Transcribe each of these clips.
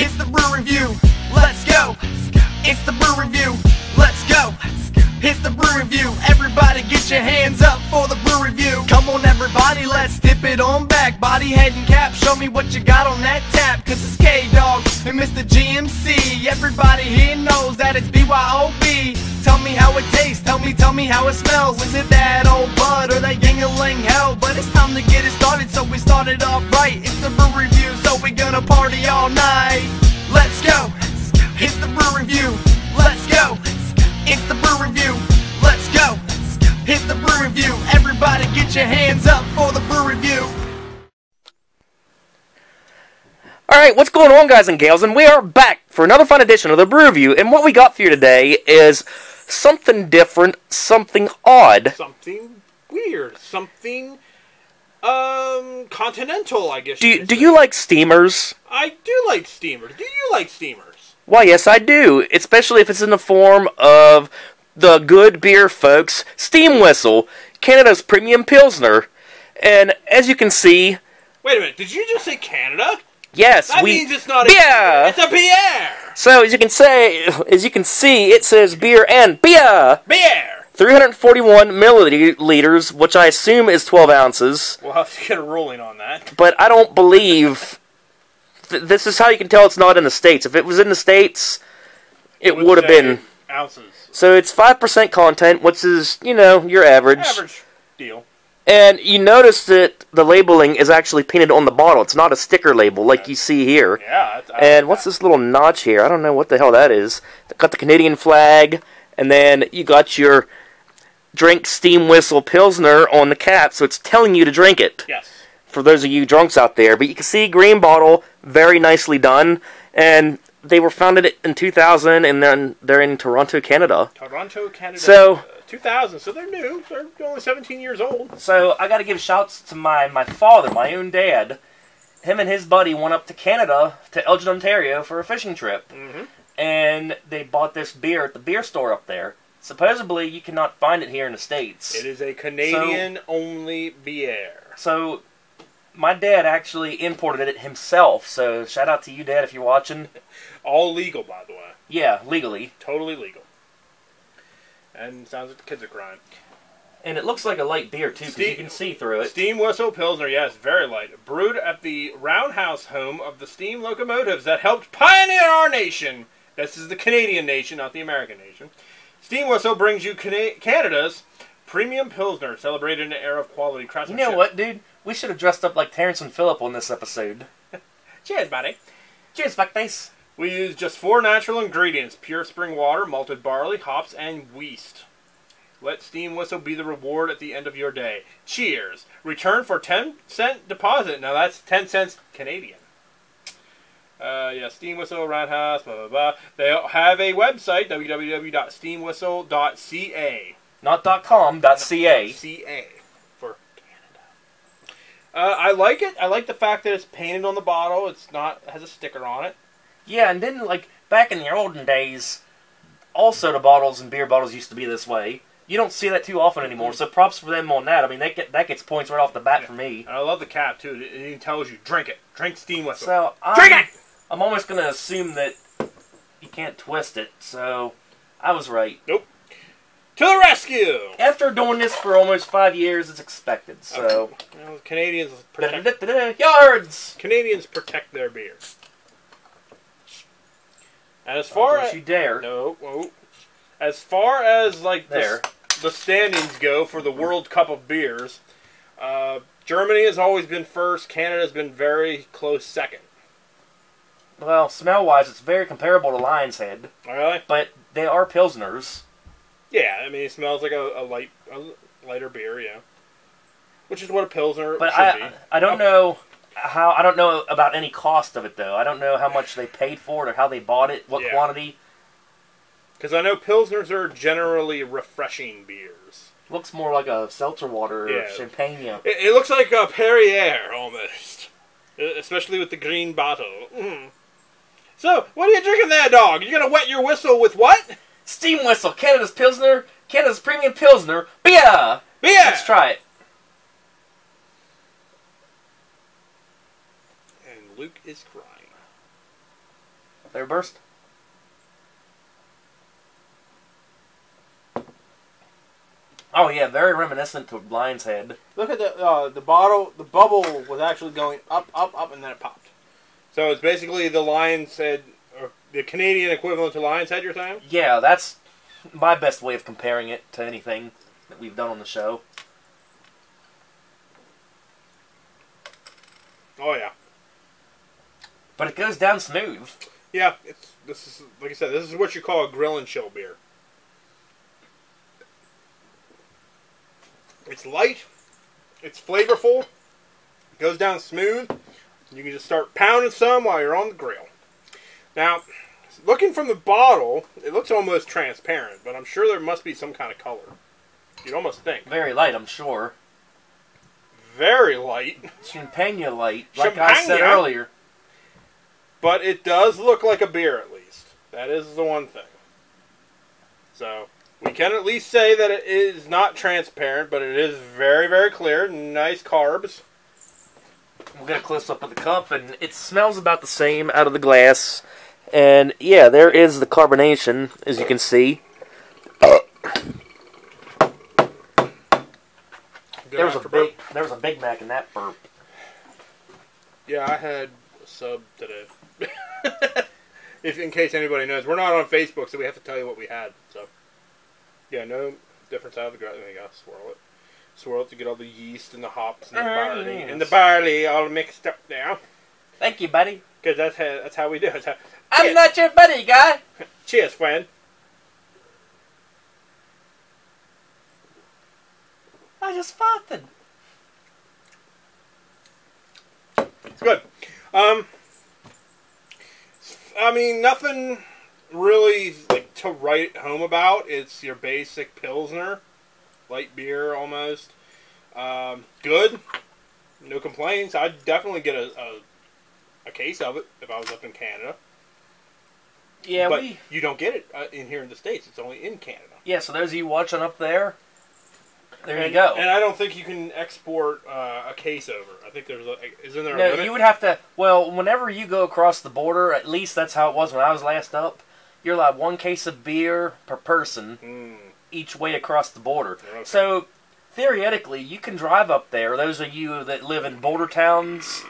It's the brew review. Let's go. It's the brew review. Let's go. It's the brew review. Everybody get your hands up for the brew review. Come on everybody, let's dip it on back. Body, head, and cap, show me what you got on that tap. Cause it's K-Dog and Mr. GMC. Everybody here knows that it's BYOB. Tell me how it tastes, tell me how it smells. Is it that old bud or that Yingling hell? But it's time to get it started, so we started off right. It's the brew review, so we gonna party all night. Let's go. It's the brew review. Let's go. It's the brew review. Let's go. It's the brew review. Everybody get your hands up for the brew review. Alright, what's going on, guys and gals? And we are back for another fun edition of the Brew Review. And what we got for you today is something different, something odd. Something weird. Something, continental, I guess. Do you like steamers? I do like steamers. Do you like steamers? Why, yes, I do. Especially if it's in the form of the good beer, folks. Steam Whistle, Canada's premium Pilsner. And as you can see... Wait a minute, did you just say Canada? Yes, that means it's not beer. It's a beer. So as you can see, it says beer and beer. Beer. 341 milliliters, which I assume is 12 ounces. We'll have to get a ruling on that. But I don't believe. This is how you can tell it's not in the States. If it was in the States, it would have been ounces. So it's 5% content, which is, you know, your average. Average deal. And you notice that the labeling is actually painted on the bottle. It's not a sticker label like you see here. Yeah. And what's this little notch here? I don't know what the hell that is. Got the Canadian flag, and then you got your drink Steam Whistle Pilsner on the cap, so it's telling you to drink it. Yes. For those of you drunks out there. But you can see green bottle, very nicely done. And they were founded in 2000, and then they're in Toronto, Canada. Toronto, Canada. So 2000, so they're new. They're only 17 years old. So I got to give shouts to my father, my own dad. Him and his buddy went up to Canada, to Elgin, Ontario, for a fishing trip. Mm-hmm. And they bought this beer at the beer store up there. Supposedly, you cannot find it here in the States. It is a Canadian-only beer. So my dad actually imported it himself. So shout out to you, Dad, if you're watching. All legal, by the way. Yeah, legally. Totally legal. And sounds like the kids are crying. And it looks like a light beer, too, because you can see through it. Steam Whistle Pilsner, yes, very light. Brewed at the roundhouse home of the steam locomotives that helped pioneer our nation. This is the Canadian nation, not the American nation. Steam Whistle brings you Canada's premium Pilsner, celebrated in an era of quality craftsmanship. You know what, dude? We should have dressed up like Terrence and Phillip on this episode. Cheers, buddy. Cheers, fuckface. We use just 4 natural ingredients: pure spring water, malted barley, hops, and yeast. Let Steam Whistle be the reward at the end of your day. Cheers. Return for 10-cent deposit. Now that's 10 cents Canadian. Yeah, Steam Whistle, Roundhouse, blah, blah, blah. They have a website, www.steamwhistle.ca. Not .com, .ca. .ca for Canada. I like it. I like the fact that it's painted on the bottle. It has a sticker on it. Yeah, and then, like, back in the olden days, all soda bottles and beer bottles used to be this way. You don't see that too often anymore, so props for them on that. I mean, that gets points right off the bat for me. I love the cap, too. It even tells you, drink it. Drink Steam Whistle. So drink it! I'm almost going to assume that you can't twist it, so I was right. Nope. To the rescue! After doing this for almost 5 years, it's expected, so... Okay. Well, Canadians protect... Yards! Canadians protect their beer. And as far as... you dare. No. As far as, like, the standings go for the World Cup of beers, Germany has always been first. Canada has been very close second. Well, smell-wise, it's very comparable to Lion's Head. Oh, really? But they are Pilsners. Yeah, I mean, it smells like a lighter beer, yeah. Which is what a Pilsner but should be. I don't know I don't know about any cost of it, though. I don't know how much they paid for it or how they bought it, what quantity. Because I know Pilsners are generally refreshing beers. Looks more like a seltzer water or champagne. It looks like a Perrier, almost. Especially with the green bottle. Mm. So, what are you drinking there, dog? You gonna wet your whistle with what? Steam Whistle, Canada's Pilsner, Canada's premium Pilsner, beer! Beer! Let's try it. And Luke is crying. There, burst. Oh yeah, very reminiscent to Lion's Head. Look at the bottle. The bubble was actually going up, up, up, and then it popped. So it's basically the Lion's Head, or the Canadian equivalent to Lion's Head, you're saying? Yeah, that's my best way of comparing it to anything that we've done on the show. Oh yeah. But it goes down smooth. Yeah, this is like I said. This is what you call a grill and chill beer. It's light. It's flavorful. It goes down smooth. You can just start pounding some while you're on the grill. Now, looking from the bottle, it looks almost transparent, but I'm sure there must be some kind of color. You'd almost think. Very light, I'm sure. Very light. Champagne light, like I said earlier. But it does look like a beer, at least. That is the one thing. So, we can at least say that it is not transparent, but it is very, very clear. Nice carbs. We'll get a close-up of the cup, and it smells about the same out of the glass. And, yeah, there is the carbonation, as you can see. There was a Big Mac in that burp. Yeah, I had a sub today. In case anybody knows. We're not on Facebook, so we have to tell you what we had. So, yeah, no difference out of the ground. There you go, swirl it. Swirl it to get all the yeast and the hops and the barley. Yes. And the barley all mixed up now. Thank you, buddy. Because that's how we do it. I'm not your buddy, guy. Cheers, friend. I just farted. It's good. I mean, nothing really like to write home about. It's your basic Pilsner. Light beer, almost. Good. No complaints. I'd definitely get a case of it if I was up in Canada. Yeah, but you don't get it in here in the States. It's only in Canada. Yeah, so those of you watching up there, there you go. And I don't think you can export a case over. I think isn't there a limit? No, you would have to, well, whenever you go across the border, at least that's how it was when I was last up, you're allowed 1 case of beer per person each way across the border. Okay. So, theoretically, you can drive up there. Those of you that live in border towns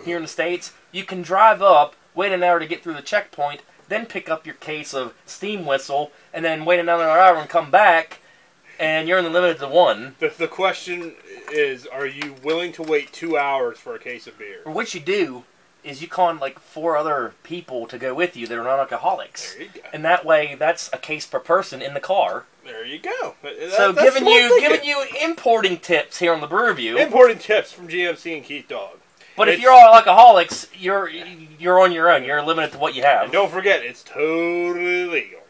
here in the States, you can drive up, wait an hour to get through the checkpoint, then pick up your case of Steam Whistle, and then wait another hour and come back, and you're in the limited to 1. The question is, are you willing to wait 2 hours for a case of beer? Or what you do is you call in like 4 other people to go with you that are non-alcoholics. There you go. And that way, that's a case per person in the car. There you go. So giving you importing tips here on the Brew Review. Importing tips from GMC and Keith Dog. But if you're all alcoholics, you're on your own. You're limited to what you have. And don't forget, it's totally legal.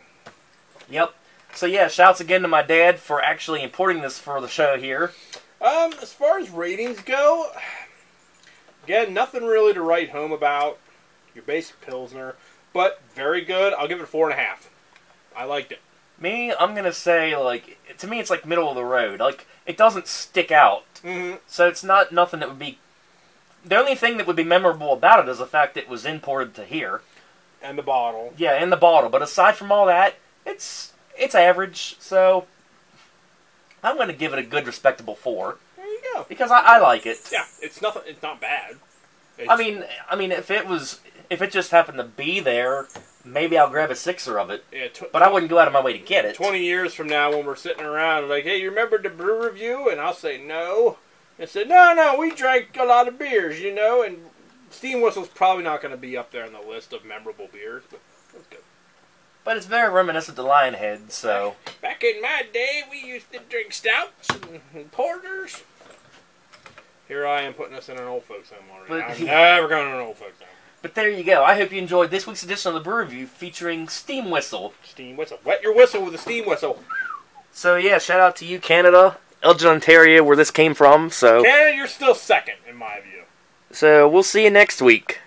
Yep. So yeah, shouts again to my dad for actually importing this for the show here. As far as ratings go, again, nothing really to write home about. Your basic Pilsner, but very good. I'll give it a 4.5. I liked it. Me, I'm gonna say like to me it's like middle of the road. Like it doesn't stick out, so it's not nothing that would be. The only thing that would be memorable about it is the fact that it was imported to here. And the bottle. Yeah, and the bottle. But aside from all that, it's average. So I'm going to give it a good, respectable 4. There you go. Because I like it. Yeah, it's nothing. It's not bad. I mean, if it just happened to be there, maybe I'll grab a 6er of it. Yeah, but I wouldn't go out of my way to get it. 20 years from now, when we're sitting around, like, hey, you remember the Brew Review? And I'll say no. And said, no, we drank a lot of beers, you know, and Steam Whistle's probably not going to be up there on the list of memorable beers, but that's good. But it's very reminiscent to Lionhead, so... Back in my day, we used to drink stouts and porters. Here I am putting us in an old folks home already. I'm never going to an old folks home. But there you go. I hope you enjoyed this week's edition of the Brew Review featuring Steam Whistle. Steam Whistle. Wet your whistle with a Steam Whistle. So yeah, shout out to you, Canada. Elgin, Ontario, where this came from. So Canada, you're still second, in my view. So we'll see you next week.